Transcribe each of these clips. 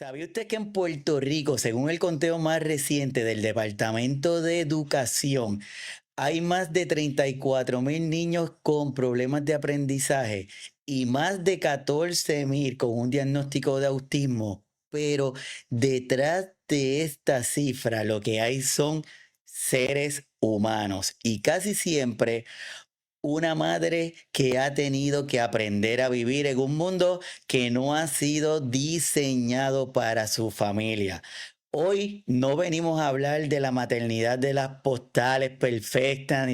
¿Sabía usted que en Puerto Rico, según el conteo más reciente del Departamento de Educación, hay más de 34.000 niños con problemas de aprendizaje y más de 14.000 con un diagnóstico de autismo? Pero detrás de esta cifra lo que hay son seres humanos y casi siempre una madre que ha tenido que aprender a vivir en un mundo que no ha sido diseñado para su familia. Hoy no venimos a hablar de la maternidad de las postales perfectas,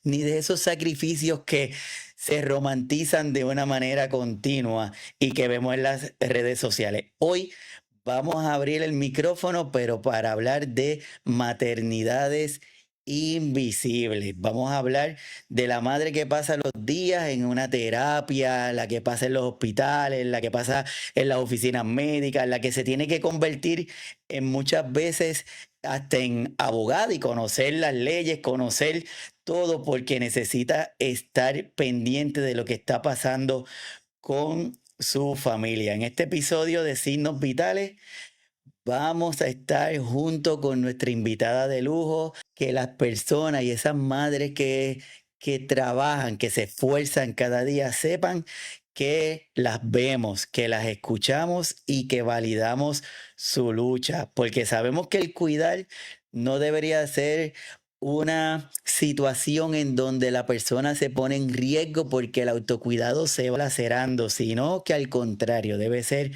ni de esos sacrificios que se romantizan de una manera continua y que vemos en las redes sociales. Hoy vamos a abrir el micrófono, pero para hablar de maternidades invisibles. Vamos a hablar de la madre que pasa los días en una terapia, la que pasa en los hospitales, la que pasa en las oficinas médicas, la que se tiene que convertir en muchas veces hasta en abogada y conocer las leyes, conocer todo porque necesita estar pendiente de lo que está pasando con su familia. En este episodio de Signos Vitales vamos a estar junto con nuestra invitada de lujo, que las personas y esas madres que trabajan, que se esfuerzan cada día, sepan que las vemos, que las escuchamos y que validamos su lucha, porque sabemos que el cuidar no debería ser una situación en donde la persona se pone en riesgo porque el autocuidado se va lacerando, sino que al contrario, debe ser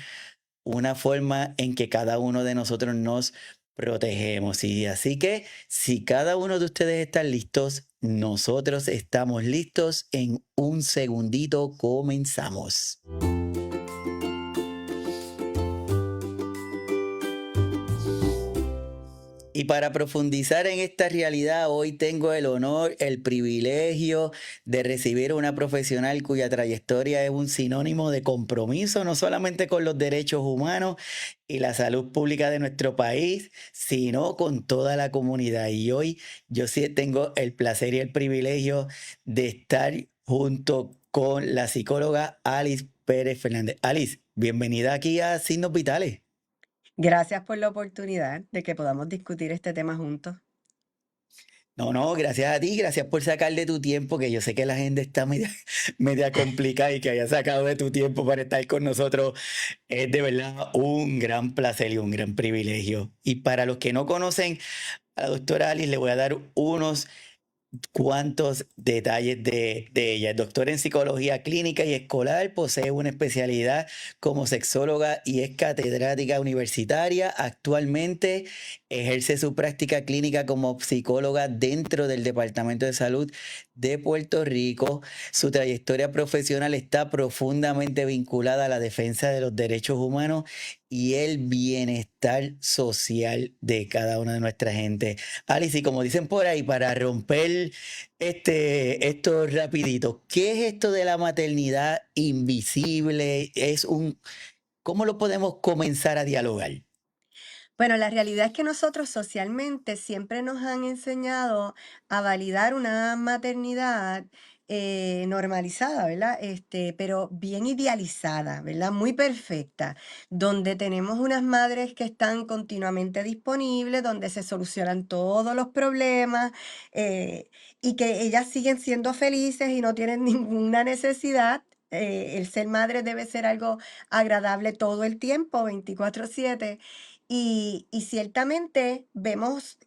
una forma en que cada uno de nosotros nos protegemos. Y así que si cada uno de ustedes están listos, nosotros estamos listos. En un segundito comenzamos. Y para profundizar en esta realidad, hoy tengo el honor, el privilegio de recibir a una profesional cuya trayectoria es un sinónimo de compromiso, no solamente con los derechos humanos y la salud pública de nuestro país, sino con toda la comunidad. Y hoy yo sí tengo el placer y el privilegio de estar junto con la psicóloga Alice Pérez Fernández. Alice, bienvenida aquí a Signos Vitales. Gracias por la oportunidad de que podamos discutir este tema juntos. No, no, gracias a ti, gracias por sacar de tu tiempo, que yo sé que la gente está media, media complicada y que hayas sacado de tu tiempo para estar con nosotros. Es de verdad un gran placer y un gran privilegio. Y para los que no conocen a la doctora Alice, le voy a dar unos cuantos detalles de ella. Es doctora en psicología clínica y escolar, posee una especialidad como sexóloga y es catedrática universitaria. Actualmente ejerce su práctica clínica como psicóloga dentro del Departamento de Salud de Puerto Rico. Su trayectoria profesional está profundamente vinculada a la defensa de los derechos humanos y el bienestar social de cada una de nuestra gente. Alice, y como dicen por ahí, para romper esto rapidito, ¿qué es esto de la maternidad invisible? ¿Cómo lo podemos comenzar a dialogar? Bueno, la realidad es que nosotros socialmente siempre nos han enseñado a validar una maternidad normalizada, ¿verdad? Pero bien idealizada, ¿verdad? Muy perfecta, donde tenemos unas madres que están continuamente disponibles, donde se solucionan todos los problemas eh, y que ellas siguen siendo felices y no tienen ninguna necesidad. El ser madre debe ser algo agradable todo el tiempo, 24/7. Y ciertamente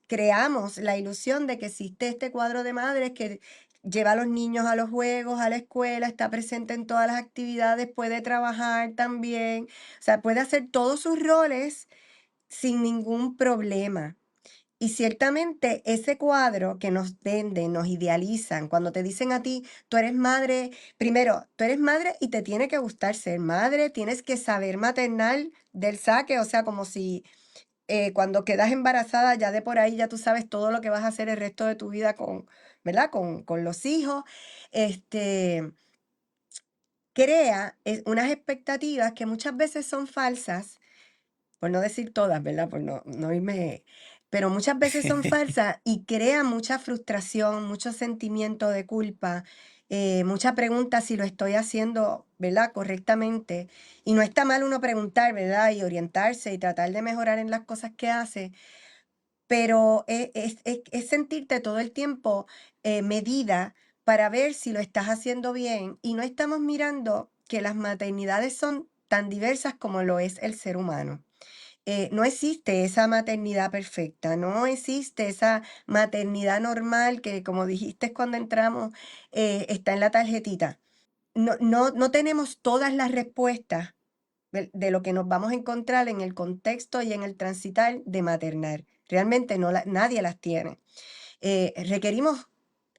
creamos la ilusión de que existe este cuadro de madres que lleva a los niños a los juegos, a la escuela, está presente en todas las actividades, puede trabajar también, o sea, puede hacer todos sus roles sin ningún problema. Y ciertamente ese cuadro que nos venden, nos idealizan, cuando te dicen a ti, tú eres madre, primero, tú eres madre y te tiene que gustar ser madre, tienes que saber maternar del saque, o sea, como si cuando quedas embarazada, ya de por ahí ya tú sabes todo lo que vas a hacer el resto de tu vida con, ¿verdad? Con los hijos. Este, crea unas expectativas que muchas veces son falsas, por no decir todas, ¿verdad? Por no irme, pero muchas veces son falsas y crea mucha frustración, mucho sentimiento de culpa, mucha pregunta si lo estoy haciendo, ¿verdad? Correctamente. Y no está mal uno preguntar, ¿verdad? Y orientarse y tratar de mejorar en las cosas que hace, pero es sentirte todo el tiempo medida para ver si lo estás haciendo bien y no estamos mirando que las maternidades son tan diversas como lo es el ser humano. No existe esa maternidad perfecta, no existe esa maternidad normal que, como dijiste cuando entramos, está en la tarjetita. No tenemos todas las respuestas de lo que nos vamos a encontrar en el contexto y en el transitar de maternar. Realmente nadie las tiene. Requerimos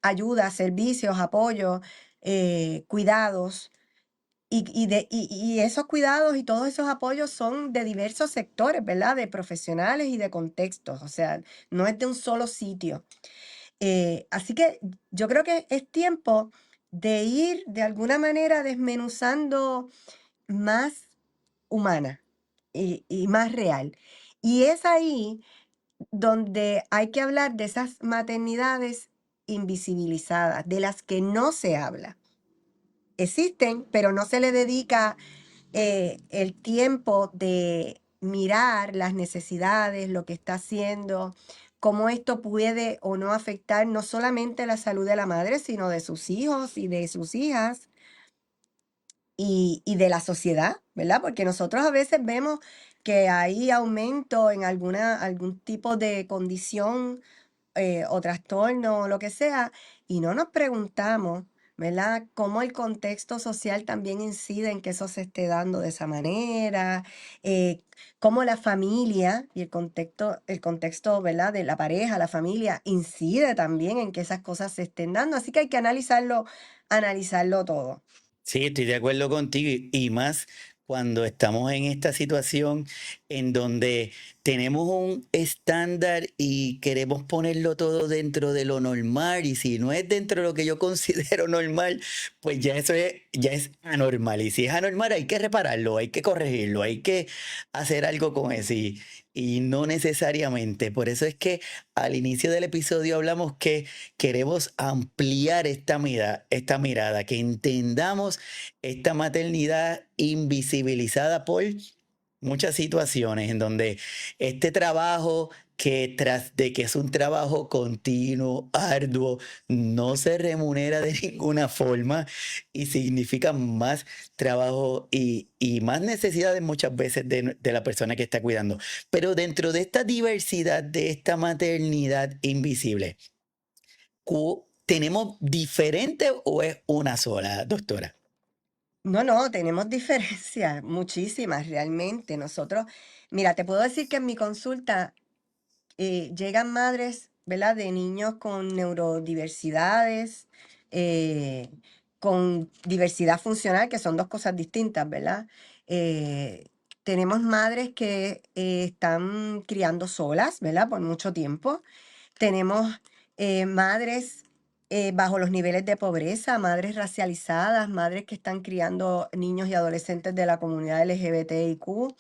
ayuda, servicios, apoyo, cuidados, y esos cuidados y todos esos apoyos son de diversos sectores, ¿verdad? De profesionales y de contextos, o sea, no es de un solo sitio. Así que yo creo que es tiempo de ir de alguna manera desmenuzando más humana y más real. Y es ahí donde hay que hablar de esas maternidades invisibilizadas, de las que no se habla. Existen, pero no se le dedica el tiempo de mirar las necesidades, lo que está haciendo, cómo esto puede o no afectar no solamente la salud de la madre, sino de sus hijos y de sus hijas y de la sociedad, ¿verdad? Porque nosotros a veces vemos que hay aumento en algún tipo de condición o trastorno o lo que sea, y no nos preguntamos, ¿verdad? Cómo el contexto social también incide en que eso se esté dando de esa manera, eh, cómo la familia y el contexto, ¿verdad? De la pareja, la familia, incide también en que esas cosas se estén dando. Así que hay que analizarlo todo. Sí, estoy de acuerdo contigo y más cuando estamos en esta situación en donde tenemos un estándar y queremos ponerlo todo dentro de lo normal y si no es dentro de lo que yo considero normal, pues ya es anormal y si es anormal hay que repararlo, hay que corregirlo, hay que hacer algo con eso y no necesariamente. Por eso es que al inicio del episodio hablamos que queremos ampliar esta mirada, que entendamos esta maternidad invisibilizada por muchas situaciones en donde este trabajo que tras de que es un trabajo continuo, arduo, no se remunera de ninguna forma y significa más trabajo y más necesidades muchas veces de la persona que está cuidando. Pero dentro de esta diversidad, de esta maternidad invisible, ¿tenemos diferente o es una sola, doctora? No, tenemos diferencias, muchísimas realmente. Mira, te puedo decir que en mi consulta llegan madres, ¿verdad? De niños con neurodiversidades, eh, con diversidad funcional, que son dos cosas distintas, ¿verdad? Eh, Tenemos madres que están criando solas, ¿verdad? Por mucho tiempo. Tenemos madres bajo los niveles de pobreza, madres racializadas, madres que están criando niños y adolescentes de la comunidad LGBTIQ,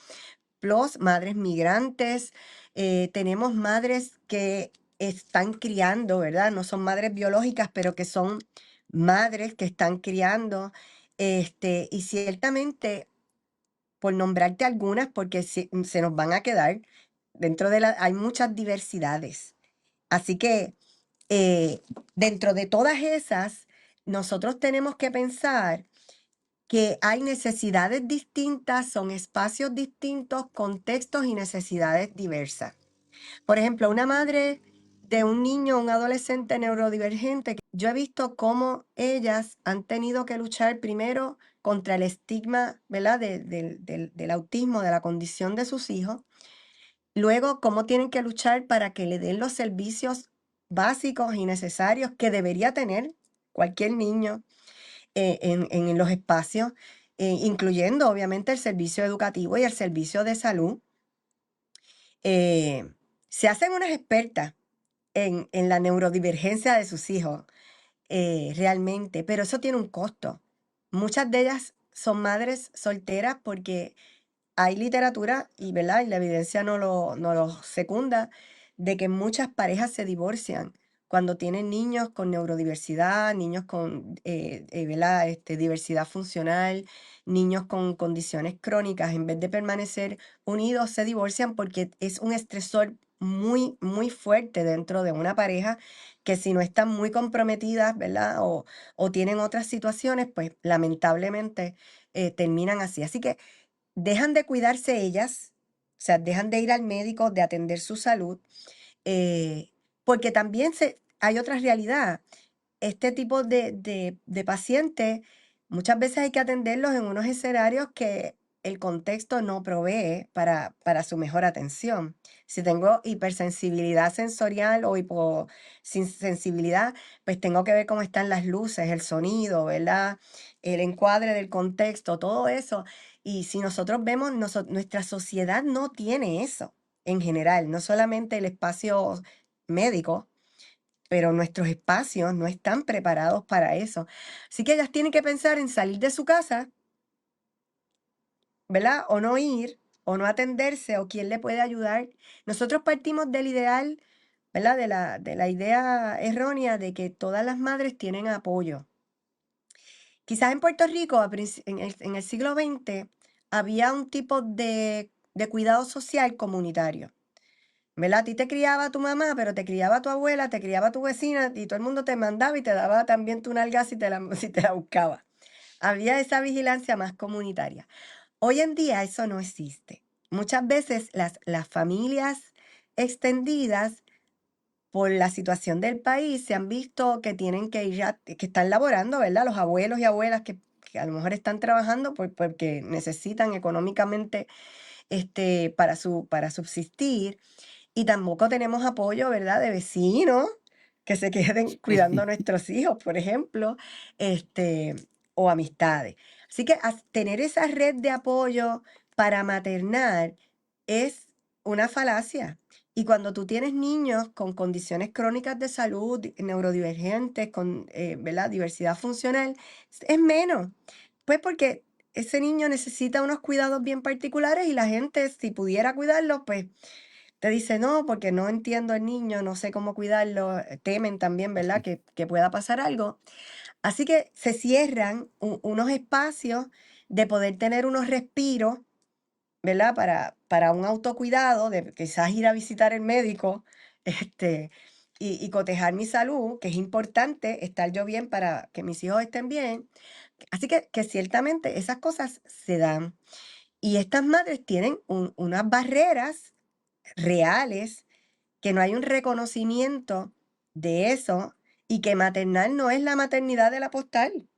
plus madres migrantes. Tenemos madres que están criando, ¿verdad? No son madres biológicas, pero que son madres que están criando. Y ciertamente, por nombrarte algunas, porque se nos van a quedar, hay muchas diversidades. Así que eh, dentro de todas esas, nosotros tenemos que pensar que hay necesidades distintas, son espacios distintos, contextos y necesidades diversas. Por ejemplo, una madre de un niño, un adolescente neurodivergente, yo he visto cómo ellas han tenido que luchar primero contra el estigma, ¿verdad? Del autismo, de la condición de sus hijos. Luego, cómo tienen que luchar para que le den los servicios básicos y necesarios que debería tener cualquier niño en los espacios, incluyendo obviamente el servicio educativo y el servicio de salud. Eh, Se hacen unas expertas en la neurodivergencia de sus hijos, realmente, pero eso tiene un costo. Muchas de ellas son madres solteras porque hay literatura y, ¿verdad? Y la evidencia no lo secunda, de que muchas parejas se divorcian cuando tienen niños con neurodiversidad, niños con ¿verdad? Diversidad funcional, niños con condiciones crónicas, en vez de permanecer unidos, se divorcian porque es un estresor muy, muy fuerte dentro de una pareja que si no están muy comprometidas, ¿verdad? O tienen otras situaciones, pues lamentablemente terminan así. Así que dejan de cuidarse ellas, o sea, dejan de ir al médico, de atender su salud, eh, porque también hay otra realidad. Este tipo de pacientes muchas veces hay que atenderlos en unos escenarios que el contexto no provee para su mejor atención. Si tengo hipersensibilidad sensorial o hiposensibilidad, pues tengo que ver cómo están las luces, el sonido, ¿verdad? El encuadre del contexto, todo eso. Y si nosotros vemos, nuestra sociedad no tiene eso en general, no solamente el espacio médico, pero nuestros espacios no están preparados para eso. Así que ellas tienen que pensar en salir de su casa, ¿verdad? O no ir, o no atenderse, o quién le puede ayudar. Nosotros partimos del ideal, ¿verdad? De la idea errónea de que todas las madres tienen apoyo. Quizás en Puerto Rico, en el siglo XX, había un tipo de cuidado social comunitario. ¿Verdad? A ti te criaba tu mamá, pero te criaba tu abuela, te criaba tu vecina y todo el mundo te mandaba y te daba también tu nalga si te la, si te la buscaba. Había esa vigilancia más comunitaria. Hoy en día eso no existe. Muchas veces las familias extendidas, por la situación del país, se han visto que tienen que ir que están laborando, ¿verdad? Los abuelos y abuelas que a lo mejor están trabajando porque necesitan económicamente para subsistir y tampoco tenemos apoyo, ¿verdad?, de vecinos que se queden cuidando a nuestros hijos, por ejemplo, este, o amistades. Así que tener esa red de apoyo para maternar es una falacia. Y cuando tú tienes niños con condiciones crónicas de salud, neurodivergentes, con ¿verdad? Diversidad funcional, es menos. Pues porque ese niño necesita unos cuidados bien particulares y la gente, si pudiera cuidarlo, pues te dice, no, porque no entiendo al niño, no sé cómo cuidarlo, temen también, ¿verdad? Que pueda pasar algo. Así que se cierran unos espacios de poder tener unos respiros, ¿verdad? Para un autocuidado, de quizás ir a visitar el médico, este, y cotejar mi salud, que es importante estar yo bien para que mis hijos estén bien. Así que ciertamente esas cosas se dan. Y estas madres tienen unas barreras reales, que no hay un reconocimiento de eso y que maternal no es la maternidad de la postal,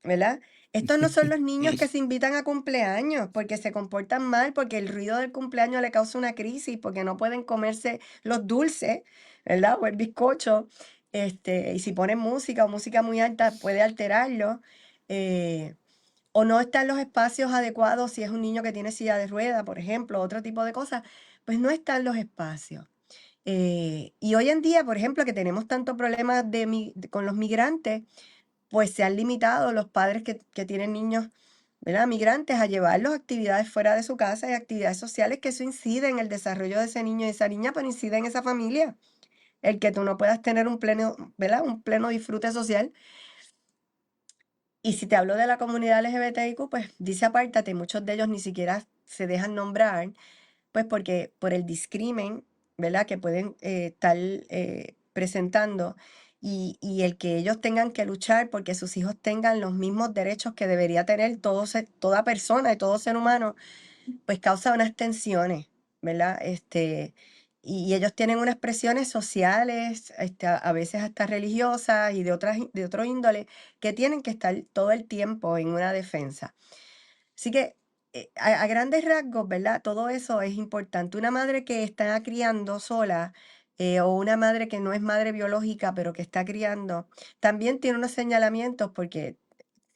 ¿verdad? Estos no son los niños que se invitan a cumpleaños porque se comportan mal, porque el ruido del cumpleaños le causa una crisis, porque no pueden comerse los dulces, ¿verdad? O el bizcocho, y si ponen música o música muy alta puede alterarlo. eh, o no están los espacios adecuados si es un niño que tiene silla de rueda, por ejemplo, otro tipo de cosas, pues no están los espacios. Y hoy en día, por ejemplo, que tenemos tantos problemas con los migrantes, pues se han limitado los padres que tienen niños, ¿verdad? Migrantes a llevarlos a actividades fuera de su casa y actividades sociales que eso incide en el desarrollo de ese niño y esa niña, pero incide en esa familia. El que tú no puedas tener un pleno, ¿verdad? Un pleno disfrute social. Y si te hablo de la comunidad LGBTIQ, pues dice apártate, muchos de ellos ni siquiera se dejan nombrar, pues porque por el discrimen, ¿verdad? Que pueden estar presentando y el que ellos tengan que luchar porque sus hijos tengan los mismos derechos que debería tener toda persona y todo ser humano, pues causa unas tensiones, ¿verdad? Y ellos tienen unas presiones sociales, a veces hasta religiosas y de otro índole, que tienen que estar todo el tiempo en una defensa. Así que a grandes rasgos, ¿verdad? Todo eso es importante. Una madre que está criando sola o una madre que no es madre biológica, pero que está criando, también tiene unos señalamientos porque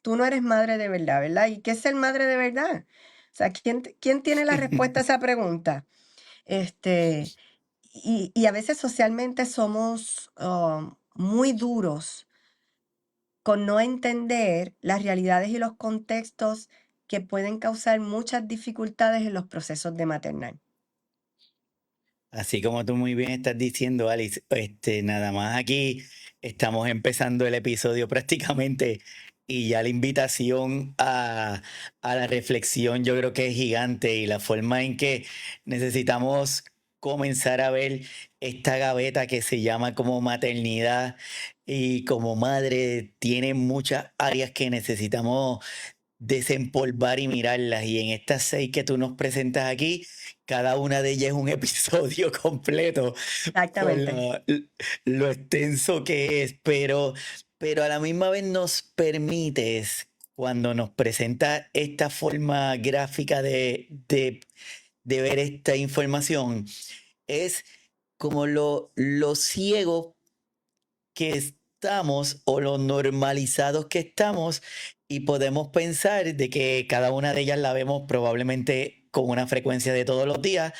tú no eres madre de verdad, ¿verdad? ¿Y qué es ser madre de verdad? O sea, ¿quién tiene la respuesta a esa pregunta? Este, y a veces socialmente somos muy duros con no entender las realidades y los contextos que pueden causar muchas dificultades en los procesos de maternal. Así como tú muy bien estás diciendo, Alice, nada más aquí estamos empezando el episodio prácticamente y ya la invitación a la reflexión yo creo que es gigante y la forma en que necesitamos comenzar a ver esta gaveta que se llama como maternidad y como madre tiene muchas áreas que necesitamos desempolvar y mirarlas. Y en estas 6 que tú nos presentas aquí, cada una de ellas es un episodio completo por Exactamente. lo extenso que es, pero a la misma vez nos permites, cuando nos presenta esta forma gráfica de ver esta información, es como lo ciego que estamos o lo normalizados que estamos y podemos pensar de que cada una de ellas la vemos probablemente con una frecuencia de todos los días,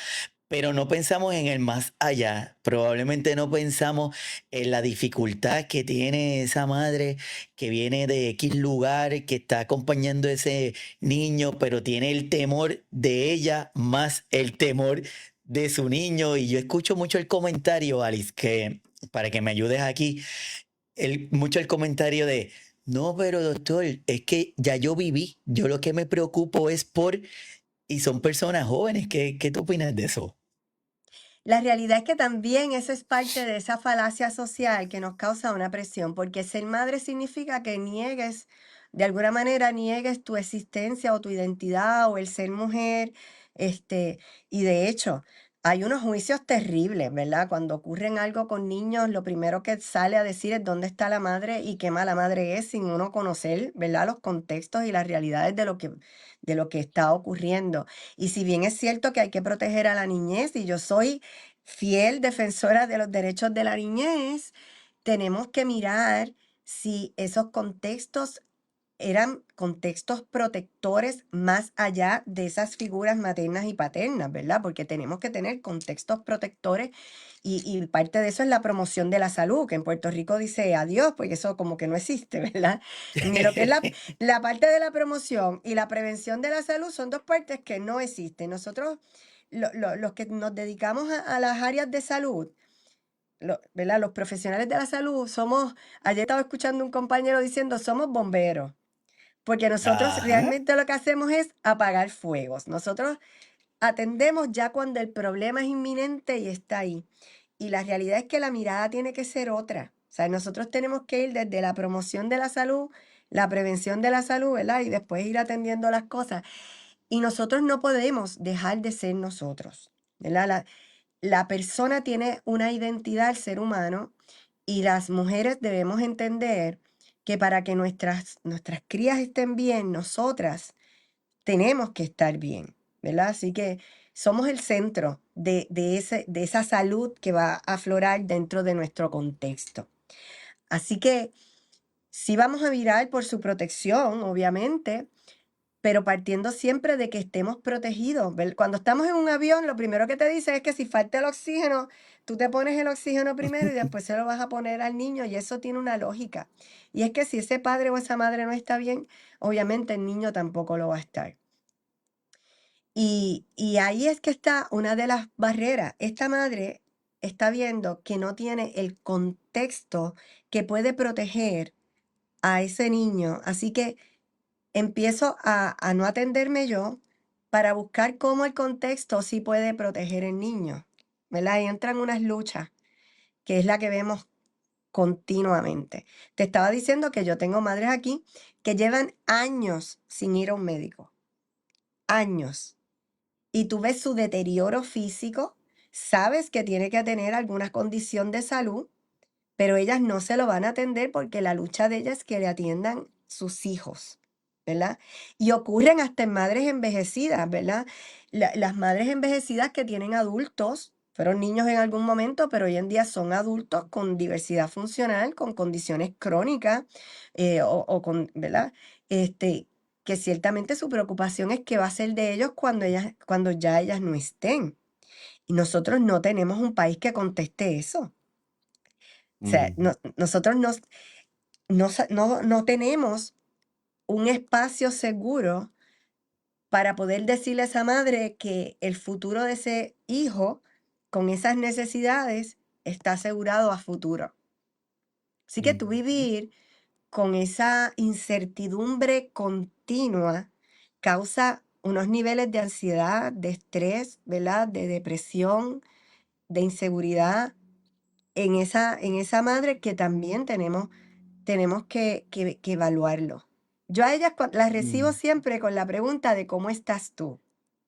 pero no pensamos en el más allá. Probablemente no pensamos en la dificultad que tiene esa madre que viene de X lugar, que está acompañando a ese niño, pero tiene el temor de ella más el temor de su niño. Y yo escucho mucho el comentario, Alice, que para que me ayudes aquí, mucho el comentario de, no, pero doctor, es que ya yo viví, yo lo que me preocupo es por, y son personas jóvenes, ¿qué tú opinas de eso? La realidad es que también eso es parte de esa falacia social que nos causa una presión, porque ser madre significa que niegues, de alguna manera niegues tu existencia o tu identidad o el ser mujer, este, y de hecho, hay unos juicios terribles, ¿verdad? Cuando ocurren algo con niños, lo primero que sale a decir es dónde está la madre y qué mala madre es sin uno conocer, ¿verdad? Los contextos y las realidades de lo que está ocurriendo. Y si bien es cierto que hay que proteger a la niñez, y yo soy fiel defensora de los derechos de la niñez, tenemos que mirar si esos contextos eran contextos protectores más allá de esas figuras maternas y paternas, ¿verdad? Porque tenemos que tener contextos protectores y parte de eso es la promoción de la salud, que en Puerto Rico dice adiós, porque eso como que no existe, ¿verdad? Lo que es la parte de la promoción y la prevención de la salud son dos partes que no existen. Nosotros, los que nos dedicamos a las áreas de salud, ¿verdad? Los profesionales de la salud somos, ayer estaba escuchando un compañero diciendo, somos bomberos. Porque nosotros Ajá. realmente lo que hacemos es apagar fuegos. Nosotros atendemos ya cuando el problema es inminente y está ahí. Y la realidad es que la mirada tiene que ser otra. O sea, nosotros tenemos que ir desde la promoción de la salud, la prevención de la salud, ¿verdad? Y después ir atendiendo las cosas. Y nosotros no podemos dejar de ser nosotros, ¿verdad? La persona tiene una identidad, el ser humano, y las mujeres debemos entender que para que nuestras crías estén bien, nosotras tenemos que estar bien, ¿verdad? Así que somos el centro de esa salud que va a aflorar dentro de nuestro contexto. Así que sí vamos a mirar por su protección, obviamente, pero partiendo siempre de que estemos protegidos. Cuando estamos en un avión, lo primero que te dice es que si falta el oxígeno, tú te pones el oxígeno primero y después se lo vas a poner al niño y eso tiene una lógica. Y es que si ese padre o esa madre no está bien, obviamente el niño tampoco lo va a estar. Y ahí es que está una de las barreras. Esta madre está viendo que no tiene el contexto que puede proteger a ese niño. Así que empiezo a no atenderme yo para buscar cómo el contexto sí puede proteger el niño, ¿verdad? Y entran unas luchas, que es la que vemos continuamente. Te estaba diciendo que yo tengo madres aquí que llevan años sin ir a un médico, años. Y tú ves su deterioro físico, sabes que tiene que tener alguna condición de salud, pero ellas no se lo van a atender porque la lucha de ellas es que le atiendan sus hijos, ¿verdad? Y ocurren hasta en madres envejecidas, ¿verdad? Las madres envejecidas que tienen adultos, fueron niños en algún momento, pero hoy en día son adultos con diversidad funcional, con condiciones crónicas, o con, ¿verdad? Este, que ciertamente su preocupación es qué va a ser de ellos cuando ya ellas no estén. Y nosotros no tenemos un país que conteste eso. O sea, Ujú. nosotros no tenemos un espacio seguro para poder decirle a esa madre que el futuro de ese hijo con esas necesidades está asegurado a futuro. Así que tú Ujú. vivir con esa incertidumbre continua causa unos niveles de ansiedad, de estrés, ¿verdad? De depresión, de inseguridad en esa madre que también tenemos que evaluarlo. Yo a ellas las recibo Mm. siempre con la pregunta de cómo estás tú,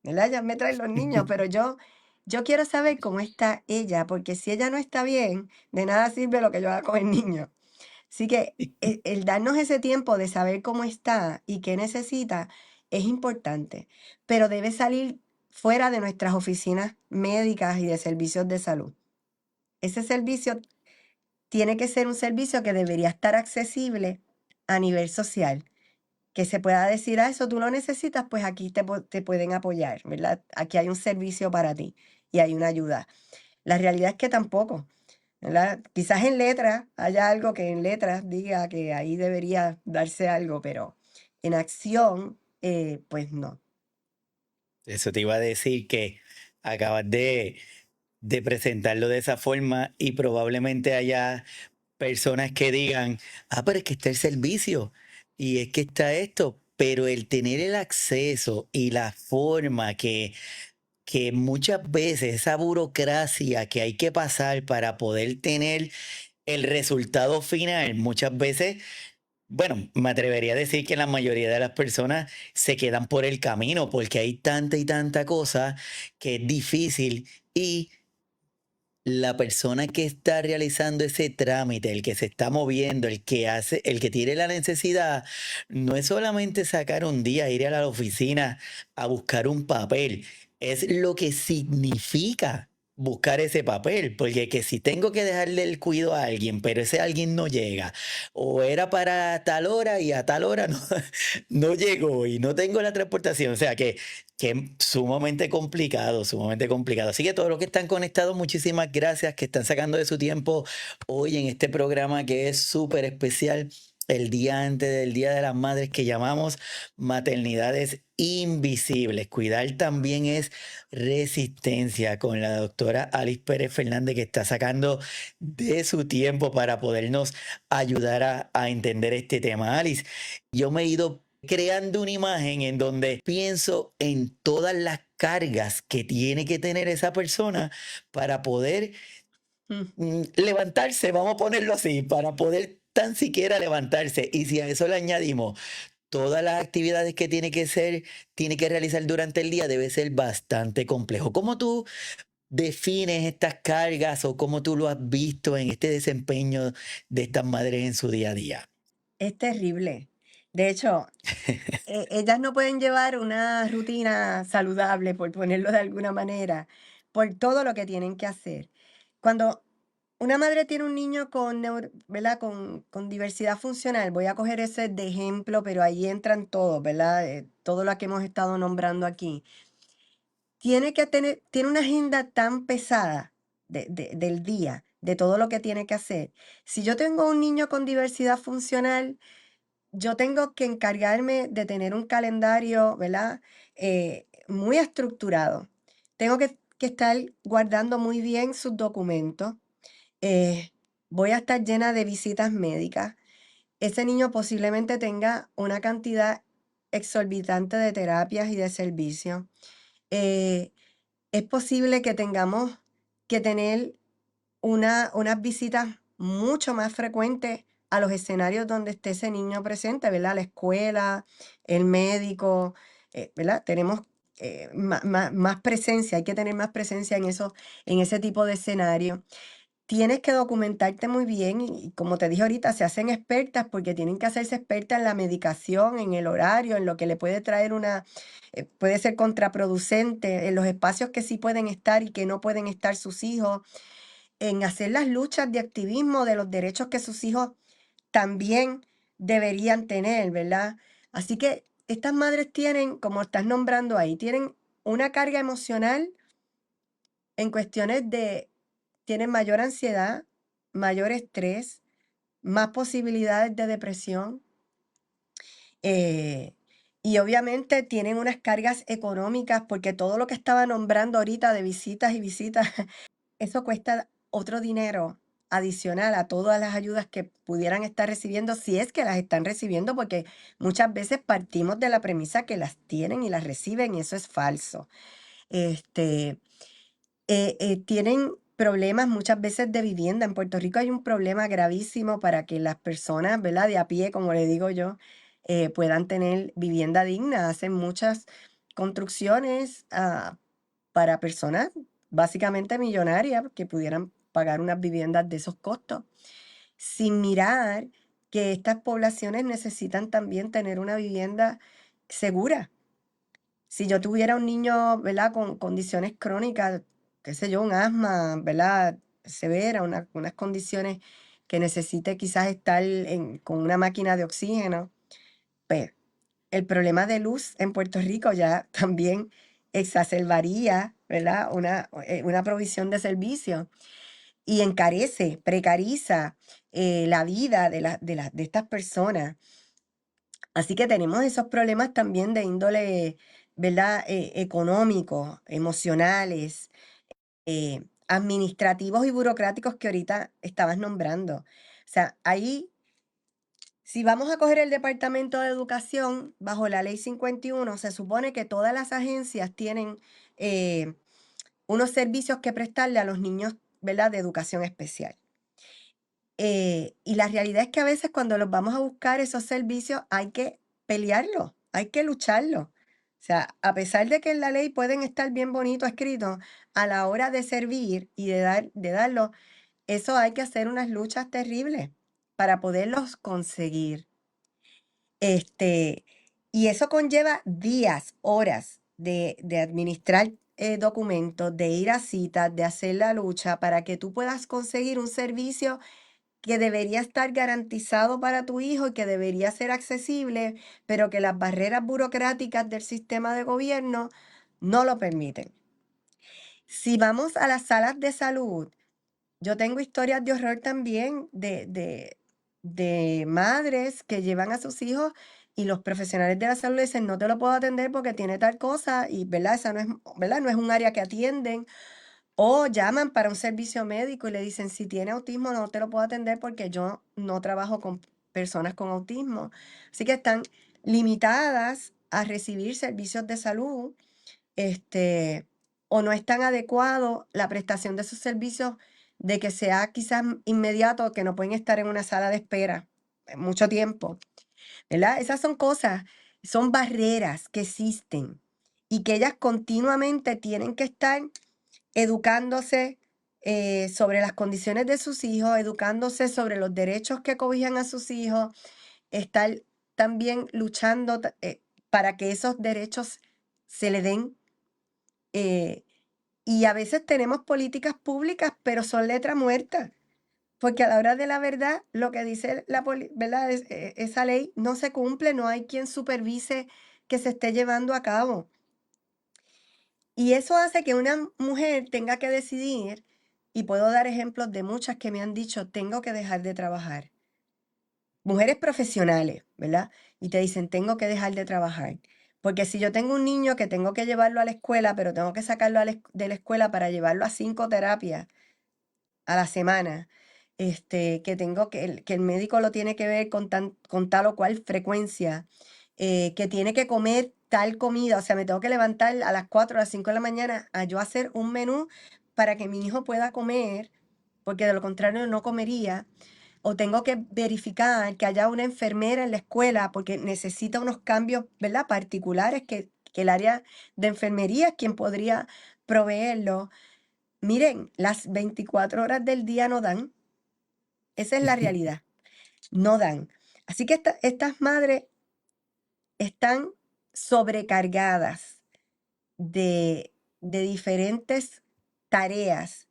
¿verdad? Ellas me traen los niños, pero yo quiero saber cómo está ella, porque si ella no está bien, de nada sirve lo que yo haga con el niño. Así que el darnos ese tiempo de saber cómo está y qué necesita es importante, pero debe salir fuera de nuestras oficinas médicas y de servicios de salud. Ese servicio tiene que ser un servicio que debería estar accesible a nivel social, que se pueda decir, ah, eso tú lo necesitas, pues aquí te pueden apoyar, ¿verdad? Aquí hay un servicio para ti y hay una ayuda. La realidad es que tampoco, ¿verdad? Quizás en letras haya algo que en letras diga que ahí debería darse algo, pero en acción, pues no. Eso te iba a decir que acabas de presentarlo de esa forma y probablemente haya personas que digan, ah, pero es que está el servicio y es que está esto, pero el tener el acceso y la forma que muchas veces esa burocracia que hay que pasar para poder tener el resultado final, muchas veces, bueno, me atrevería a decir que la mayoría de las personas se quedan por el camino porque hay tanta y tanta cosa que es difícil y la persona que está realizando ese trámite, el que se está moviendo, el que hace, el que tiene la necesidad, no es solamente sacar un día, ir a la oficina a buscar un papel, es lo que significa buscar ese papel, porque que si tengo que dejarle el cuido a alguien, pero ese alguien no llega, o era para tal hora y a tal hora no, no llegó y no tengo la transportación, o sea que es sumamente complicado, sumamente complicado. Así que todos los que están conectados, muchísimas gracias que están sacando de su tiempo hoy en este programa que es súper especial, el día antes del Día de las Madres que llamamos Maternidades Invisibles. Cuidar también es resistencia con la doctora Alice Pérez Fernández que está sacando de su tiempo para podernos ayudar a entender este tema. Alice, yo me he ido creando una imagen en donde pienso en todas las cargas que tiene que tener esa persona para poder Mm. levantarse, vamos a ponerlo así, para poder tan siquiera levantarse. Y si a eso le añadimos todas las actividades que tiene que realizar durante el día, debe ser bastante complejo. ¿Cómo tú defines estas cargas o cómo tú lo has visto en este desempeño de estas madres en su día a día? Es terrible. De hecho, ellas no pueden llevar una rutina saludable, por ponerlo de alguna manera, por todo lo que tienen que hacer. Cuando una madre tiene un niño con, ¿verdad? Con diversidad funcional, voy a coger ese de ejemplo, pero ahí entran todos, ¿verdad? Todo lo que hemos estado nombrando aquí. Tiene una agenda tan pesada del día, de todo lo que tiene que hacer. Si yo tengo un niño con diversidad funcional, yo tengo que encargarme de tener un calendario, ¿verdad? Muy estructurado. Tengo que estar guardando muy bien sus documentos. eh, Voy a estar llena de visitas médicas. Ese niño posiblemente tenga una cantidad exorbitante de terapias y de servicios. Eh, es posible que tengamos que tener unas visitas mucho más frecuentes a los escenarios donde esté ese niño presente, ¿verdad? La escuela, el médico, ¿verdad? Tenemos más presencia, hay que tener más presencia en ese tipo de escenario. Tienes que documentarte muy bien y como te dije ahorita, se hacen expertas porque tienen que hacerse expertas en la medicación, en el horario, en lo que le puede traer puede ser contraproducente, en los espacios que sí pueden estar y que no pueden estar sus hijos, en hacer las luchas de activismo de los derechos que sus hijos también deberían tener, ¿verdad? Así que estas madres tienen, como estás nombrando ahí, tienen una carga emocional en cuestiones tienen mayor ansiedad, mayor estrés, más posibilidades de depresión. eh, Y obviamente tienen unas cargas económicas porque todo lo que estaba nombrando ahorita de visitas y visitas, eso cuesta otro dinero adicional a todas las ayudas que pudieran estar recibiendo, si es que las están recibiendo, porque muchas veces partimos de la premisa que las tienen y las reciben y eso es falso. Este, tienen problemas muchas veces de vivienda. En Puerto Rico hay un problema gravísimo para que las personas, ¿verdad? De a pie, como le digo yo, puedan tener vivienda digna. Hacen muchas construcciones para personas básicamente millonarias que pudieran pagar unas viviendas de esos costos, sin mirar que estas poblaciones necesitan también tener una vivienda segura. Si yo tuviera un niño, ¿verdad? Con condiciones crónicas, qué sé yo, un asma, ¿verdad? Severa, unas condiciones que necesite quizás estar con una máquina de oxígeno, pues el problema de luz en Puerto Rico ya también exacerbaría, ¿verdad? Una provisión de servicio y encarece, precariza la vida de estas personas. Así que tenemos esos problemas también de índole, ¿verdad? Económicos, emocionales, administrativos y burocráticos que ahorita estabas nombrando. O sea, ahí, si vamos a coger el Departamento de Educación, bajo la Ley 51, se supone que todas las agencias tienen eh, unos servicios que prestarle a los niños, ¿verdad? De educación especial. Y la realidad es que a veces cuando los vamos a buscar esos servicios hay que pelearlo, hay que lucharlo. O sea, a pesar de que en la ley pueden estar bien bonito escritos, a la hora de servir y de darlo, eso hay que hacer unas luchas terribles para poderlos conseguir. Este, y eso conlleva días, horas de administrar documentos, de ir a citas, de hacer la lucha para que tú puedas conseguir un servicio que debería estar garantizado para tu hijo y que debería ser accesible, pero que las barreras burocráticas del sistema de gobierno no lo permiten. Si vamos a las salas de salud, yo tengo historias de horror también de madres que llevan a sus hijos y los profesionales de la salud dicen, no te lo puedo atender porque tiene tal cosa y, ¿verdad? Esa no es, ¿verdad? No es un área que atienden o llaman para un servicio médico y le dicen, si tiene autismo no te lo puedo atender porque yo no trabajo con personas con autismo. Así que están limitadas a recibir servicios de salud, este, o no es tan adecuado la prestación de esos servicios de que sea quizás inmediato, que no pueden estar en una sala de espera mucho tiempo, ¿verdad? Esas son cosas, son barreras que existen y que ellas continuamente tienen que estar educándose sobre las condiciones de sus hijos, educándose sobre los derechos que cobijan a sus hijos, estar también luchando para que esos derechos se le den. eh, y a veces tenemos políticas públicas, pero son letra muerta, porque a la hora de la verdad, lo que dice ¿verdad? Esa ley no se cumple, no hay quien supervise que se esté llevando a cabo. Y eso hace que una mujer tenga que decidir, y puedo dar ejemplos de muchas que me han dicho, tengo que dejar de trabajar. Mujeres profesionales, ¿verdad? Y te dicen, tengo que dejar de trabajar. Porque si yo tengo un niño que tengo que llevarlo a la escuela, pero tengo que sacarlo de la escuela para llevarlo a 5 terapias a la semana, que tengo que el médico lo tiene que ver con tal o cual frecuencia, que tiene que comer tal comida, o sea, me tengo que levantar a las 4 o las 5 de la mañana a yo hacer un menú para que mi hijo pueda comer, porque de lo contrario no comería, o tengo que verificar que haya una enfermera en la escuela porque necesita unos cambios, ¿verdad? Particulares que el área de enfermería es quien podría proveerlo. Miren, las 24 horas del día no dan, esa es la realidad, no dan. Así que estas madres están sobrecargadas de diferentes tareas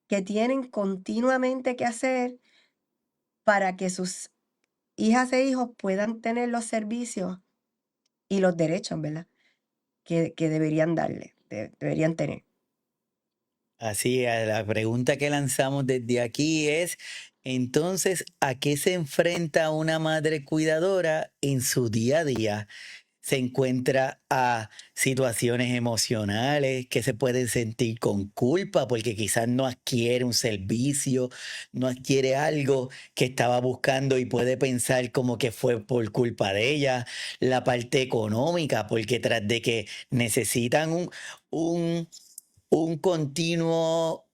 que tienen continuamente que hacer para que sus hijas e hijos puedan tener los servicios y los derechos, ¿verdad? Que deberían darle, deberían tener. Así, la pregunta que lanzamos desde aquí es, entonces, ¿a qué se enfrenta una madre cuidadora en su día a día? se encuentra a situaciones emocionales que se pueden sentir con culpa porque quizás no adquiere un servicio, no adquiere algo que estaba buscando y puede pensar como que fue por culpa de ella. La parte económica, porque tras de que necesitan un, un continuo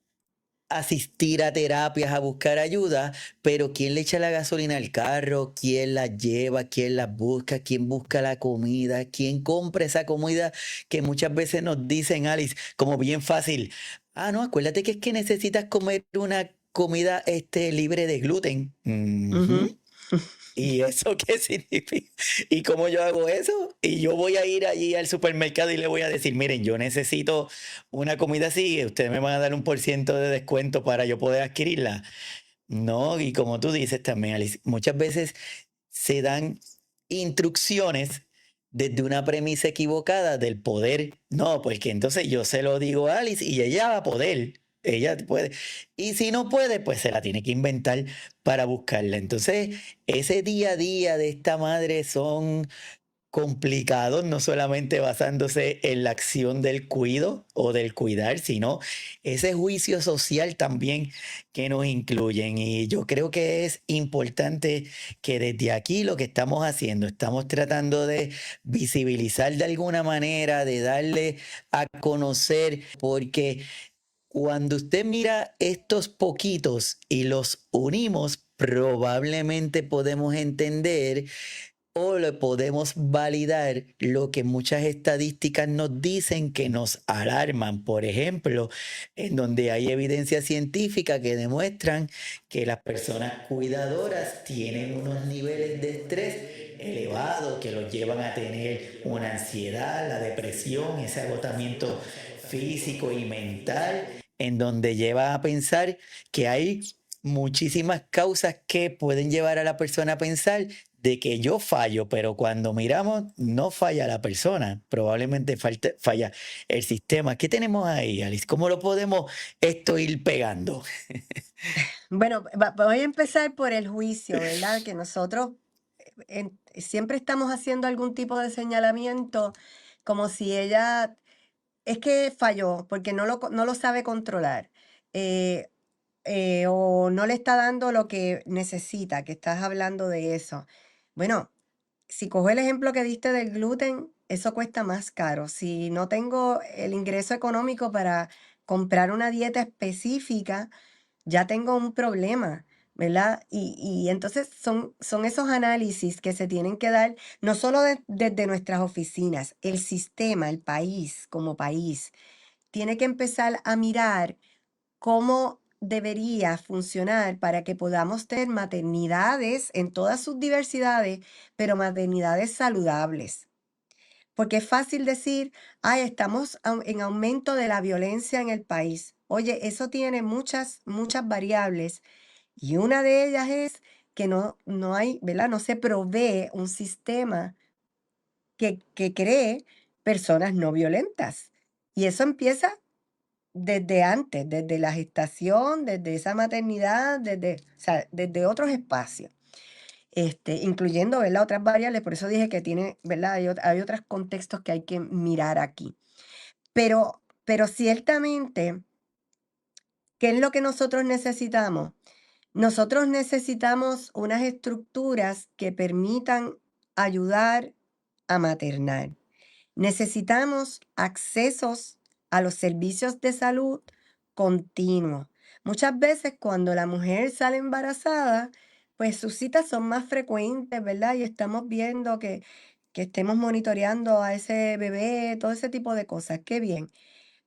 asistir a terapias, a buscar ayuda, pero ¿quién le echa la gasolina al carro? ¿Quién las lleva? ¿Quién las busca? ¿Quién busca la comida? ¿Quién compra esa comida que muchas veces nos dicen, Alice, como bien fácil? Ah, no, acuérdate que es que necesitas comer una comida libre de gluten. Ujú. Ujú. ¿Y eso qué significa? ¿Y cómo yo hago eso? Y yo voy a ir allí al supermercado y le voy a decir, miren, yo necesito una comida así, ustedes me van a dar un por ciento de descuento para yo poder adquirirla. No, y como tú dices también, Alice, muchas veces se dan instrucciones desde una premisa equivocada del poder. No, porque entonces yo se lo digo a Alice y ella va a poder. Ella puede. Y si no puede, pues se la tiene que inventar para buscarla. Entonces, ese día a día de esta madre son complicados, no solamente basándose en la acción del cuido o del cuidar, sino ese juicio social también que nos incluyen. Y yo creo que es importante que desde aquí lo que estamos haciendo, estamos tratando de visibilizar de alguna manera, de darle a conocer, porque cuando usted mira estos poquitos y los unimos, probablemente podemos entender o le podemos validar lo que muchas estadísticas nos dicen que nos alarman. Por ejemplo, en donde hay evidencia científica que demuestran que las personas cuidadoras tienen unos niveles de estrés elevados que los llevan a tener una ansiedad, la depresión, ese agotamiento físico y mental, en donde lleva a pensar que hay muchísimas causas que pueden llevar a la persona a pensar de que yo fallo, pero cuando miramos no falla la persona, probablemente falla el sistema. ¿Qué tenemos ahí, Alice? ¿Cómo lo podemos esto ir pegando? Bueno, voy a empezar por el juicio, ¿verdad? Que nosotros siempre estamos haciendo algún tipo de señalamiento como si ella es que falló porque no lo sabe controlar. eh, o no le está dando lo que necesita, que estás hablando de eso. Bueno, si cojo el ejemplo que diste del gluten, eso cuesta más caro. Si no tengo el ingreso económico para comprar una dieta específica, ya tengo un problema, ¿verdad? Y entonces son esos análisis que se tienen que dar, no solo desde nuestras oficinas, el sistema, el país como país, tiene que empezar a mirar cómo debería funcionar para que podamos tener maternidades en todas sus diversidades, pero maternidades saludables. Porque es fácil decir, ay, estamos en aumento de la violencia en el país. Oye, eso tiene muchas variables y una de ellas es que no hay, ¿verdad? No se provee un sistema que cree personas no violentas. Y eso empieza desde antes, desde la gestación, desde esa maternidad, o sea, desde otros espacios, incluyendo, ¿verdad? Otras variables, por eso dije que tiene, ¿verdad? Hay otros contextos que hay que mirar aquí. Pero ciertamente, ¿qué es lo que nosotros necesitamos? Nosotros necesitamos unas estructuras que permitan ayudar a maternar. Necesitamos accesos a los servicios de salud continuos. Muchas veces cuando la mujer sale embarazada, pues sus citas son más frecuentes, ¿verdad? Y estamos viendo que estemos monitoreando a ese bebé, todo ese tipo de cosas. Qué bien.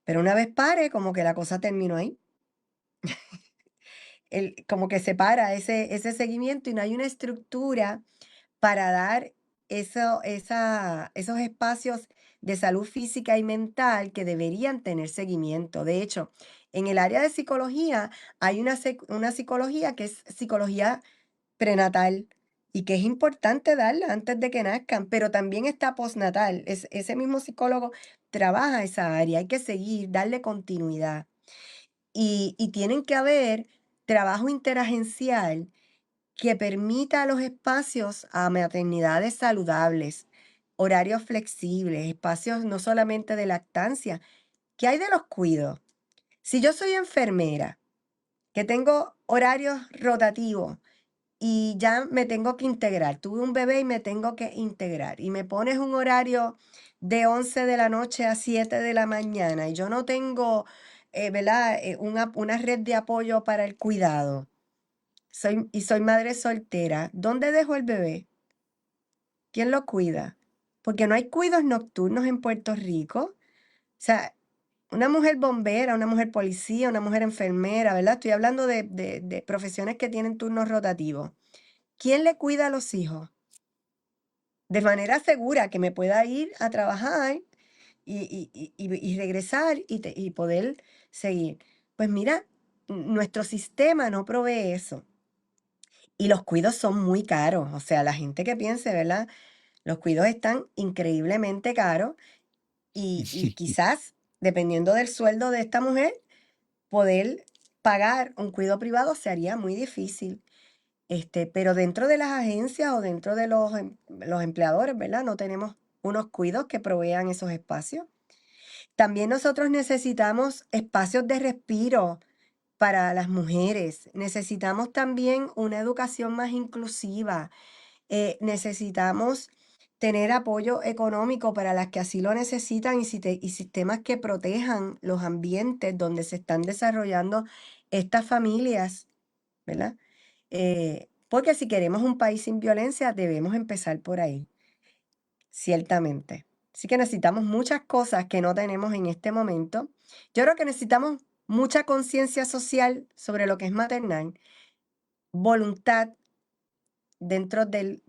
Pero una vez pare, como que la cosa terminó ahí. Como que se para ese seguimiento y no hay una estructura para dar esos espacios de salud física y mental que deberían tener seguimiento. De hecho, en el área de psicología hay una psicología que es psicología prenatal y que es importante darla antes de que nazcan, pero también está postnatal. Ese mismo psicólogo trabaja esa área, hay que seguir, darle continuidad. Y tienen que haber trabajo interagencial que permita los espacios a maternidades saludables. horarios flexibles, espacios no solamente de lactancia. ¿Qué hay de los cuidos? Si yo soy enfermera, que tengo horarios rotativos y ya me tengo que integrar, tuve un bebé y me tengo que integrar, y me pones un horario de 11 de la noche a 7 de la mañana y yo no tengo, ¿verdad? Una red de apoyo para el cuidado. Soy madre soltera. ¿Dónde dejo el bebé? ¿Quién lo cuida? Porque no hay cuidos nocturnos en Puerto Rico. O sea, una mujer bombera, una mujer policía, una mujer enfermera, ¿verdad? Estoy hablando de profesiones que tienen turnos rotativos. ¿Quién le cuida a los hijos? De manera segura, que me pueda ir a trabajar y regresar y poder seguir. Pues mira, nuestro sistema no provee eso. Y los cuidos son muy caros. O sea, la gente que piense, ¿verdad? Los cuidos están increíblemente caros y quizás, dependiendo del sueldo de esta mujer, poder pagar un cuidado privado se haría muy difícil. Pero dentro de las agencias o dentro de los empleadores, ¿verdad? No tenemos unos cuidos que provean esos espacios. También nosotros necesitamos espacios de respiro para las mujeres. Necesitamos también una educación más inclusiva. Necesitamos tener apoyo económico para las que así lo necesitan y sistemas que protejan los ambientes donde se están desarrollando estas familias, ¿verdad? Porque si queremos un país sin violencia, debemos empezar por ahí, ciertamente. Así que necesitamos muchas cosas que no tenemos en este momento. Yo creo que necesitamos mucha conciencia social sobre lo que es maternal, voluntad dentro del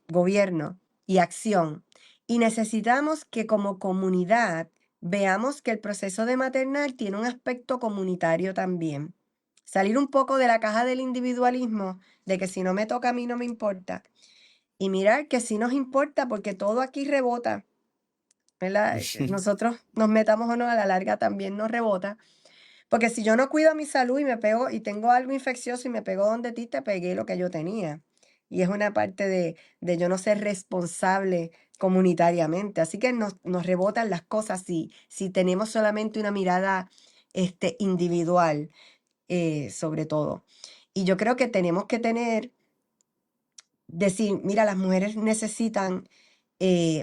gobierno y acción. Y necesitamos que como comunidad veamos que el proceso de maternar tiene un aspecto comunitario también. Salir un poco de la caja del individualismo, de que si no me toca a mí no me importa. Y mirar que sí nos importa porque todo aquí rebota, ¿verdad? Nosotros nos metamos o no, a la larga también nos rebota. Porque si yo no cuido mi salud y me pego y tengo algo infeccioso y me pego donde ti, te pegué lo que yo tenía. Y es una parte de yo no ser responsable comunitariamente. Así que nos rebotan las cosas si tenemos solamente una mirada individual, sobre todo. Y yo creo que tenemos que decir, mira, las mujeres necesitan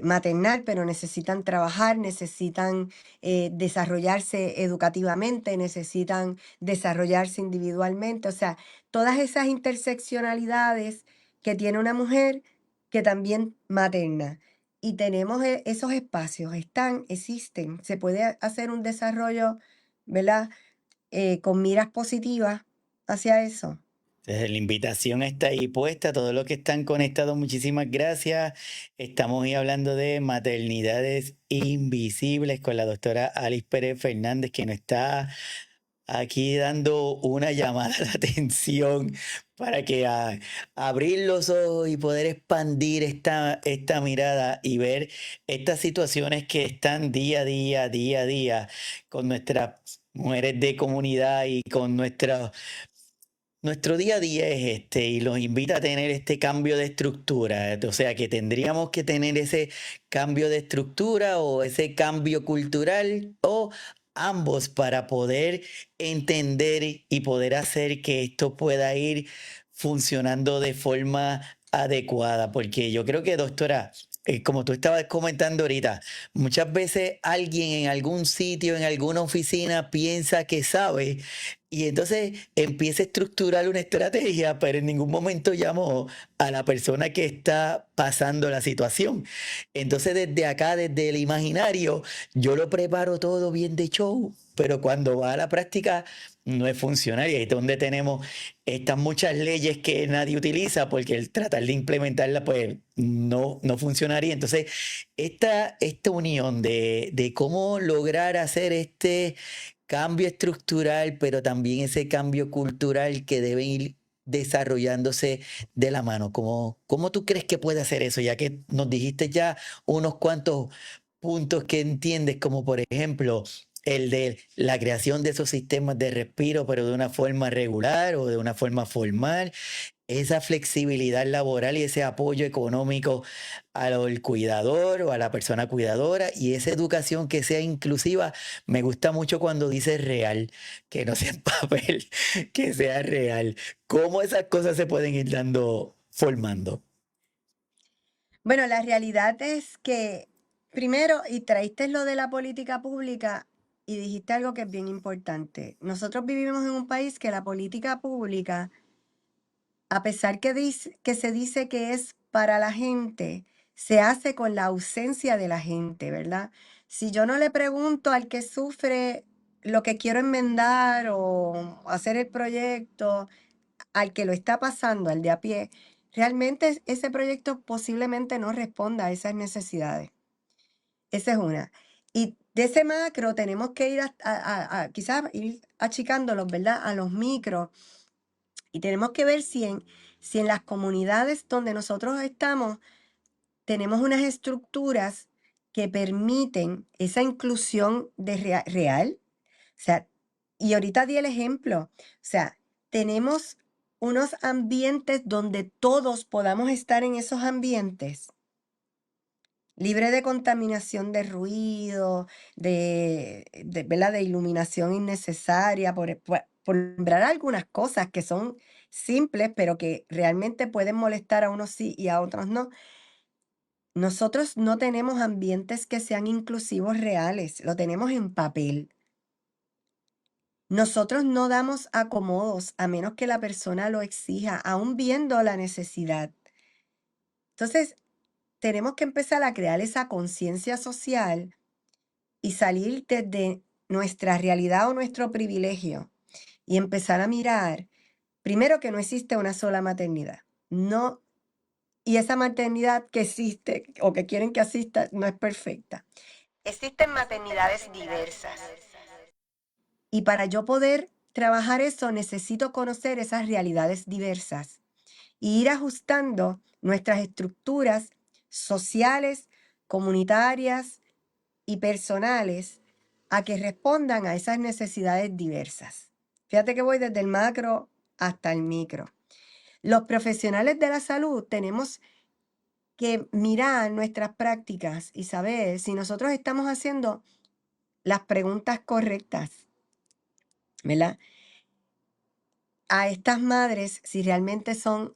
maternar, pero necesitan trabajar, necesitan desarrollarse educativamente, necesitan desarrollarse individualmente, o sea, todas esas interseccionalidades que tiene una mujer que también materna. Y tenemos esos espacios, existen, se puede hacer un desarrollo, ¿verdad? Con miras positivas hacia eso. La invitación está ahí puesta, todos los que están conectados, muchísimas gracias. Estamos hoy hablando de maternidades invisibles con la doctora Alice Pérez Fernández, que nos está aquí dando una llamada a la atención para que abrir los ojos y poder expandir esta mirada y ver estas situaciones que están día a día con nuestras mujeres de comunidad y con nuestro día a día es este y los invita a tener este cambio de estructura. O sea que tendríamos que tener ese cambio de estructura o ese cambio cultural o ambos para poder entender y poder hacer que esto pueda ir funcionando de forma adecuada. Porque yo creo que, doctora, como tú estabas comentando ahorita, muchas veces alguien en algún sitio, en alguna oficina, piensa que sabe y entonces empieza a estructurar una estrategia, pero en ningún momento llamó a la persona que está pasando la situación. Entonces desde acá, desde el imaginario, yo lo preparo todo bien de show, pero cuando va a la práctica no es funcional y ahí es donde tenemos estas muchas leyes que nadie utiliza porque el tratar de implementarla pues no funcionaría. Entonces esta unión de cómo lograr hacer este cambio estructural, pero también ese cambio cultural que debe ir desarrollándose de la mano. ¿Cómo tú crees que puede hacer eso? Ya que nos dijiste ya unos cuantos puntos que entiendes, como por ejemplo el de la creación de esos sistemas de respiro, pero de una forma regular o de una forma formal. esa flexibilidad laboral y ese apoyo económico al cuidador o a la persona cuidadora y esa educación que sea inclusiva. Me gusta mucho cuando dice real, que no sea en papel, que sea real. ¿Cómo esas cosas se pueden ir dando, formando? Bueno, la realidad es que, primero, y traíste lo de la política pública y dijiste algo que es bien importante. Nosotros vivimos en un país que la política pública, a pesar que se dice que es para la gente, se hace con la ausencia de la gente, ¿verdad? Si yo no le pregunto al que sufre lo que quiero enmendar o hacer el proyecto, al que lo está pasando, al de a pie, realmente ese proyecto posiblemente no responda a esas necesidades. Esa es una. Y de ese macro tenemos que ir quizás ir achicándolos, ¿verdad? A los micros. Y tenemos que ver si en las comunidades donde nosotros estamos tenemos unas estructuras que permiten esa inclusión real. O sea, y ahorita di el ejemplo. O sea, tenemos unos ambientes donde todos podamos estar en esos ambientes, libre de contaminación de ruido, ¿verdad? De iluminación innecesaria, por nombrar algunas cosas que son simples, pero que realmente pueden molestar a unos sí y a otros no. Nosotros no tenemos ambientes que sean inclusivos reales, lo tenemos en papel. Nosotros no damos acomodos a menos que la persona lo exija, aún viendo la necesidad. Entonces, tenemos que empezar a crear esa conciencia social y salir desde nuestra realidad o nuestro privilegio y empezar a mirar, primero que no existe una sola maternidad. No, y esa maternidad que existe o que quieren que asista no es perfecta. Existen maternidades diversas. Y para yo poder trabajar eso, necesito conocer esas realidades diversas y ir ajustando nuestras estructuras sociales, comunitarias y personales a que respondan a esas necesidades diversas. Fíjate que voy desde el macro hasta el micro. Los profesionales de la salud tenemos que mirar nuestras prácticas y saber si nosotros estamos haciendo las preguntas correctas, ¿verdad? A estas madres, si realmente son,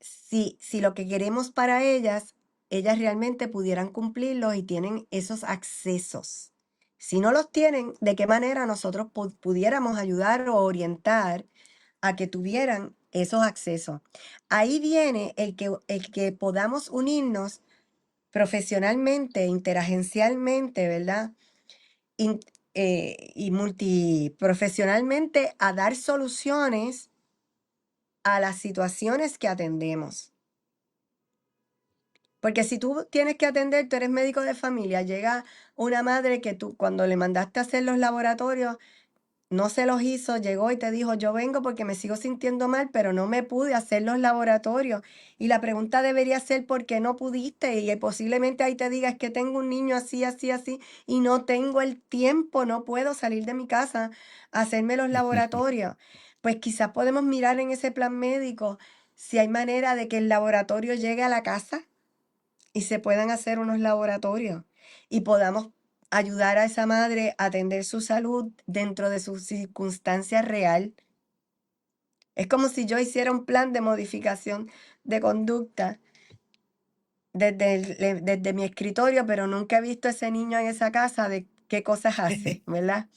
si lo que queremos para ellas realmente pudieran cumplirlos y tienen esos accesos. Si no los tienen, ¿de qué manera nosotros pudiéramos ayudar o orientar a que tuvieran esos accesos? Ahí viene el que podamos unirnos profesionalmente, interagencialmente, ¿verdad? In- y multiprofesionalmente a dar soluciones a las situaciones que atendemos. Porque si tú tienes que atender, tú eres médico de familia, llega una madre que tú cuando le mandaste a hacer los laboratorios, no se los hizo, llegó y te dijo, yo vengo porque me sigo sintiendo mal, pero no me pude hacer los laboratorios. Y la pregunta debería ser, ¿por qué no pudiste? Y posiblemente ahí te diga, es que tengo un niño así, así, así, y no tengo el tiempo, no puedo salir de mi casa a hacerme los laboratorios. Pues quizás podemos mirar en ese plan médico si hay manera de que el laboratorio llegue a la casa y se puedan hacer unos laboratorios y podamos ayudar a esa madre a atender su salud dentro de su circunstancia real. Es como si yo hiciera un plan de modificación de conducta desde mi escritorio, pero nunca he visto a ese niño en esa casa de qué cosas hace, ¿verdad?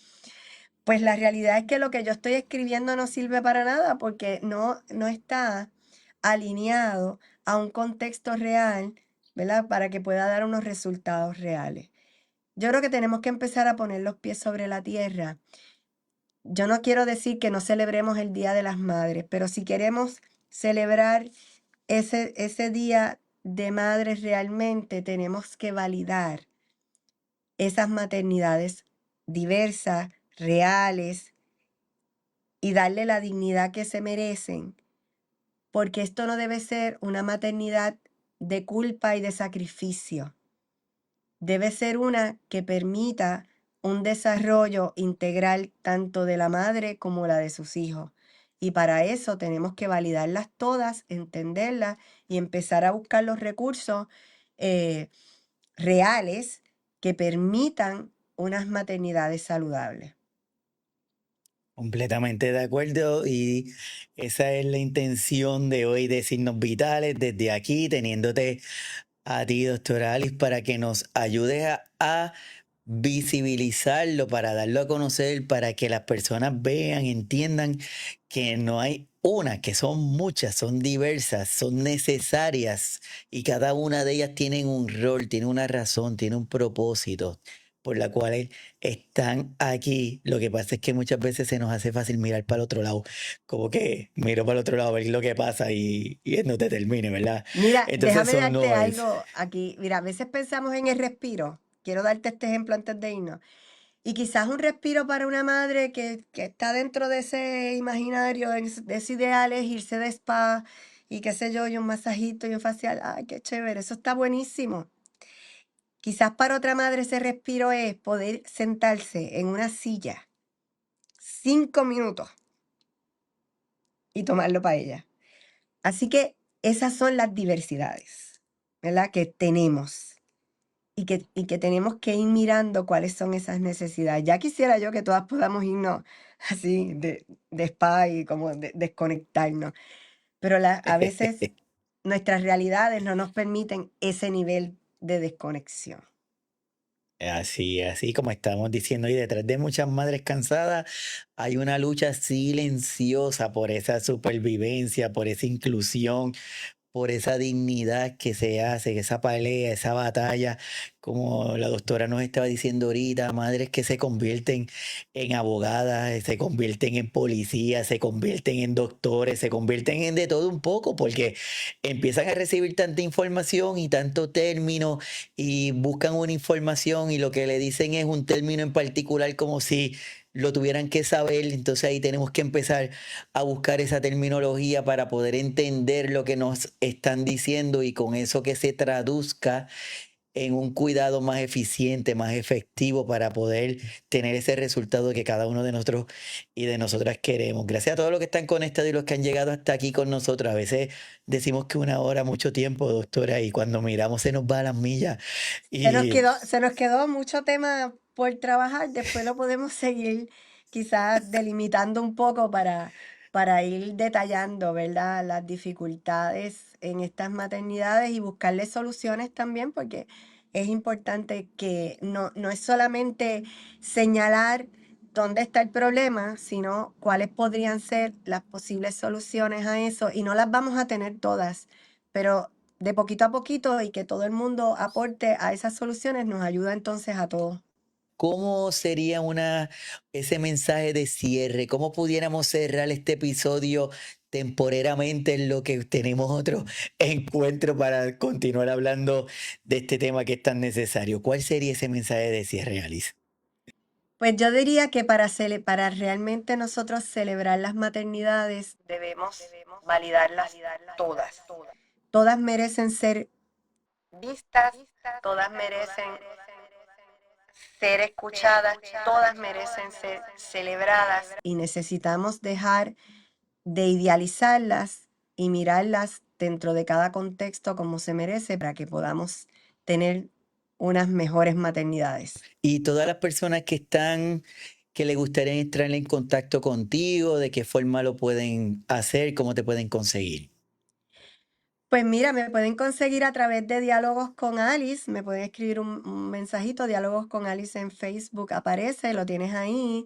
Pues la realidad es que lo que yo estoy escribiendo no sirve para nada porque no está alineado a un contexto real, ¿verdad? Para que pueda dar unos resultados reales. Yo creo que tenemos que empezar a poner los pies sobre la tierra. Yo no quiero decir que no celebremos el Día de las Madres, pero si queremos celebrar ese Día de Madres realmente, tenemos que validar esas maternidades diversas, reales, y darle la dignidad que se merecen, porque esto no debe ser una maternidad de culpa y de sacrificio. Debe ser una que permita un desarrollo integral tanto de la madre como la de sus hijos. Y para eso tenemos que validarlas todas, entenderlas y empezar a buscar los recursos eh, reales que permitan unas maternidades saludables. Completamente de acuerdo y esa es la intención de hoy de Signos Vitales desde aquí, teniéndote a ti, doctora Alice, para que nos ayudes a visibilizarlo, para darlo a conocer, para que las personas vean, entiendan que no hay una, que son muchas, son diversas, son necesarias y cada una de ellas tiene un rol, tiene una razón, tiene un propósito por la cual están aquí. Lo que pasa es que muchas veces se nos hace fácil mirar para el otro lado, como que miro para el otro lado a ver lo que pasa y no te termine, ¿verdad? Mira, Entonces déjame eso darte no es. algo aquí. Mira, a veces pensamos en el respiro. Quiero darte este ejemplo antes de irnos. Y quizás un respiro para una madre que está dentro de ese imaginario, de ese ideal, es irse de spa y qué sé yo, y un masajito y un facial. Ay, qué chévere, eso está buenísimo. Quizás para otra madre ese respiro es poder sentarse en una silla 5 minutos y tomarlo para ella. Así que esas son las diversidades, ¿verdad? Que tenemos. Y que tenemos que ir mirando cuáles son esas necesidades. Ya quisiera yo que todas podamos irnos así de spa y como desconectarnos, pero a veces nuestras realidades no nos permiten ese nivel de desconexión. Así, así como estamos diciendo, y detrás de muchas madres cansadas hay una lucha silenciosa por esa supervivencia, por esa inclusión, por esa dignidad que se hace, esa pelea, esa batalla, como la doctora nos estaba diciendo ahorita, madres que se convierten en abogadas, se convierten en policías, se convierten en doctores, se convierten en de todo un poco, porque empiezan a recibir tanta información y tanto término y buscan una información y lo que le dicen es un término en particular como si lo tuvieran que saber, entonces ahí tenemos que empezar a buscar esa terminología para poder entender lo que nos están diciendo y con eso que se traduzca en un cuidado más eficiente, más efectivo para poder tener ese resultado que cada uno de nosotros y de nosotras queremos. Gracias a todos los que están conectados y los que han llegado hasta aquí con nosotros. A veces decimos que una hora, mucho tiempo, doctora, y cuando miramos se nos va a las millas. Y Se nos quedó mucho tema por trabajar, después lo podemos seguir quizás delimitando un poco para ir detallando, ¿verdad? Las dificultades en estas maternidades y buscarle soluciones también, porque es importante que no es solamente señalar dónde está el problema, sino cuáles podrían ser las posibles soluciones a eso, y no las vamos a tener todas, pero de poquito a poquito y que todo el mundo aporte a esas soluciones nos ayuda entonces a todos. ¿cómo sería ese mensaje de cierre? ¿Cómo pudiéramos cerrar este episodio temporeramente en lo que tenemos otro encuentro para continuar hablando de este tema que es tan necesario? ¿Cuál sería ese mensaje de cierre, Alice? Pues yo diría que para realmente nosotros celebrar las maternidades debemos validarlas todas. Todas merecen ser vistas, todas merecen ser escuchadas, todas merecen ser celebradas y necesitamos dejar de idealizarlas y mirarlas dentro de cada contexto como se merece para que podamos tener unas mejores maternidades. Y todas las personas que están, que le gustaría entrar en contacto contigo, ¿de qué forma lo pueden hacer? ¿Cómo te pueden conseguir? Pues mira, me pueden conseguir a través de Diálogos con Alice, me pueden escribir un mensajito, Diálogos con Alice en Facebook, aparece, lo tienes ahí.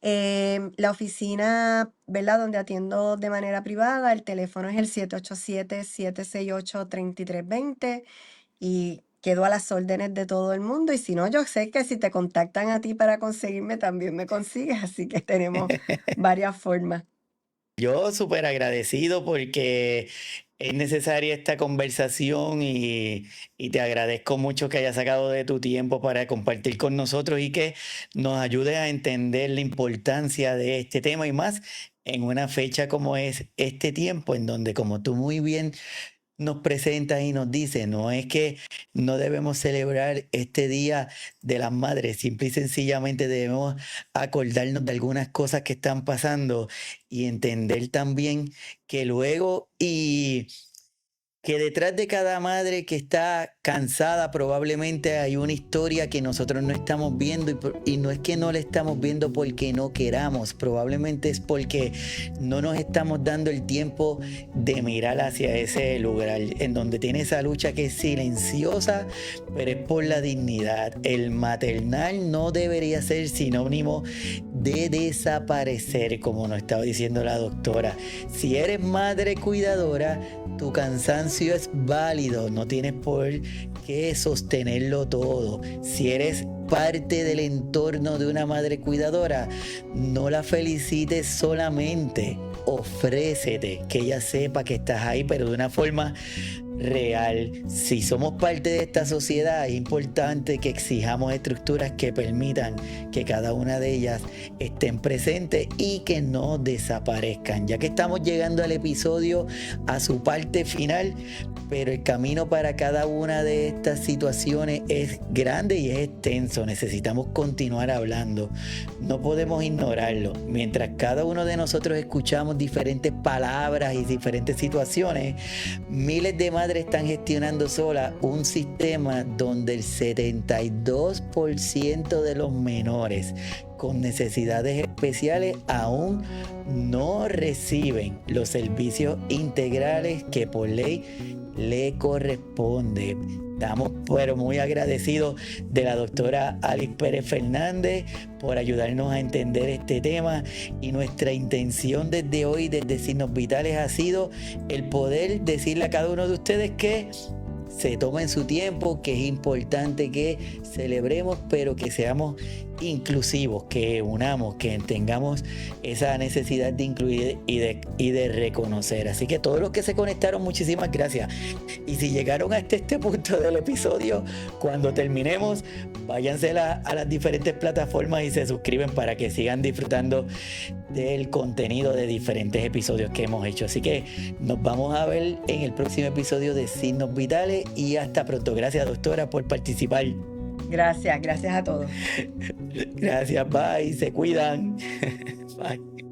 La oficina, ¿verdad? Donde atiendo de manera privada, el teléfono es el 787-768-3320 y quedo a las órdenes de todo el mundo. Y si no, yo sé que si te contactan a ti para conseguirme, también me consigues, así que tenemos varias formas. Yo súper agradecido porque es necesaria esta conversación y te agradezco mucho que hayas sacado de tu tiempo para compartir con nosotros y que nos ayude a entender la importancia de este tema y más en una fecha como es este tiempo, en donde, como tú muy bien nos presenta y nos dice, no es que no debemos celebrar este Día de las Madres, simple y sencillamente debemos acordarnos de algunas cosas que están pasando y entender también que luego y que detrás de cada madre que está cansada probablemente hay una historia que nosotros no estamos viendo y no es que no la estamos viendo porque no queramos, probablemente es porque no nos estamos dando el tiempo de mirar hacia ese lugar en donde tiene esa lucha que es silenciosa, pero es por la dignidad. El maternal no debería ser sinónimo de desaparecer, como nos estaba diciendo la doctora. Si eres madre cuidadora, tu cansancio es válido, no tienes por qué sostenerlo todo. Si eres parte del entorno de una madre cuidadora, no la felicites solamente, ofrécete, que ella sepa que estás ahí, pero de una forma real. Si somos parte de esta sociedad, es importante que exijamos estructuras que permitan que cada una de ellas estén presentes y que no desaparezcan. Ya que estamos llegando al episodio a su parte final, pero el camino para cada una de estas situaciones es grande y es extenso. Necesitamos continuar hablando. No podemos ignorarlo. Mientras cada uno de nosotros escuchamos diferentes palabras y diferentes situaciones, miles de madres están gestionando sola un sistema donde el 72% de los menores con necesidades especiales aún no reciben los servicios integrales que por ley le corresponde. Estamos pero muy agradecidos de la doctora Alice Pérez Fernández por ayudarnos a entender este tema, y nuestra intención desde hoy, desde Signos Vitales, ha sido el poder decirle a cada uno de ustedes que se tomen su tiempo, que es importante que celebremos, pero que seamos inclusivos, que unamos, que tengamos esa necesidad de incluir y de reconocer. Así que todos los que se conectaron, muchísimas gracias. Y si llegaron hasta este punto del episodio, cuando terminemos, váyanse a las diferentes plataformas y se suscriben para que sigan disfrutando del contenido de diferentes episodios que hemos hecho. Así que nos vamos a ver en el próximo episodio de Signos Vitales y hasta pronto. Gracias, doctora, por participar. Gracias a todos. Gracias, bye, se cuidan. Bye.